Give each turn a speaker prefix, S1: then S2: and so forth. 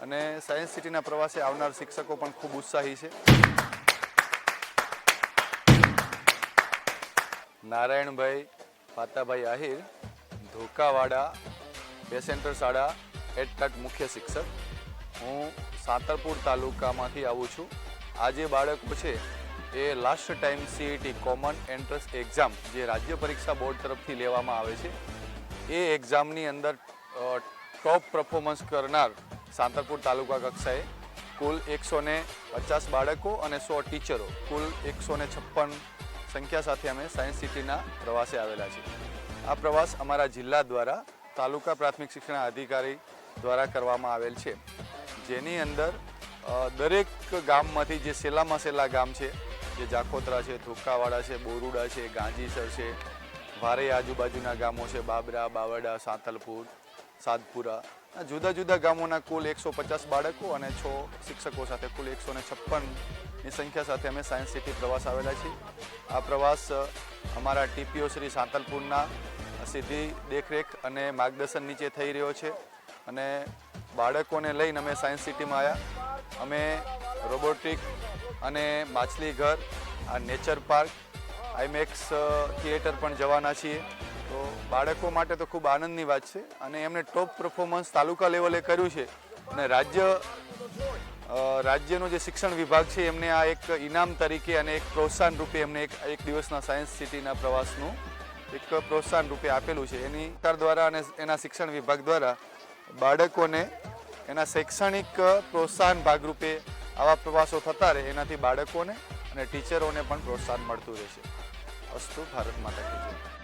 S1: અને સાયન્સ સિટીના પ્રવાસે આવનાર શિક્ષકો પણ ખૂબ ઉત્સાહી છે. નારાયણભાઈ પાતાભાઈ આહિર, ધોકાવાડા બેસેન્ટર શાળા એટટાટ મુખ્ય શિક્ષક. હું સાંતરપુર તાલુકામાંથી આવું છું. આ જે બાળકો છે એ last time CET common entrance exam જે રાજ્ય પરીક્ષા બોર્ડ તરફથી લેવામાં આવે છે એ એક્ઝામની અંદર ટોપ પરફોર્મન્સ કરનાર સાંતરપુર તાલુકા કક્ષાએ કુલ 150 બાળકો અને 100 ટીચરો, કુલ 156 સંખ્યા સાથે અમે સાયન્સ સિટીના પ્રવાસે આવેલા છીએ. આ પ્રવાસ અમારા જિલ્લા દ્વારા તાલુકા પ્રાથમિક શિક્ષણ અધિકારી દ્વારા કરવામાં આવેલ છે, જેની અંદર દરેક ગામમાંથી જે સેલામાં સેલા ગામ છે, જે જાખોતરા છે, ધોકાવાડા છે, બોરુડા છે, ગાંજીસર છે, વારે આજુબાજુના ગામો છે, બાબરા, બાવડા, સાંતલપુર, સાદપુરા, જુદા જુદા ગામોના કુલ 150 બાળકો અને 6 શિક્ષકો સાથે કુલ 156ની સંખ્યા સાથે અમે સાયન્સ સિટી પ્રવાસ આવેલા છીએ. આ પ્રવાસ અમારા ટીપીઓ શ્રી સાંતલપુરના સીધી દેખરેખ અને માર્ગદર્શન નીચે થઈ રહ્યો છે અને બાળકોને લઈને અમે સાયન્સ સિટીમાં આવ્યા. અમે રોબોટિક અને માછલી ઘર, આ નેચર પાર્ક, આઈમેક્સ થિયેટર પણ જવાના છીએ. તો બાળકો માટે તો ખૂબ આનંદની વાત છે અને એમને ટોપ પરફોર્મન્સ તાલુકા લેવલે કર્યું છે અને રાજ્યનો જે શિક્ષણ વિભાગ છે એમને આ એક ઇનામ તરીકે અને એક પ્રોત્સાહન રૂપે એમને એક દિવસના સાયન્સ સિટીના પ્રવાસનું એક પ્રોત્સાહન રૂપે આપેલું છે. એની સરકાર દ્વારા અને એના શિક્ષણ વિભાગ દ્વારા બાળકોને એના શૈક્ષણિક પ્રોત્સાહન ભાગરૂપે આવા પ્રવાસો થતા રહે, એનાથી બાળકોને અને ટીચરોને પણ પ્રોત્સાહન મળતું રહેશે. અસ્તુ. ભારત માતા કી જય.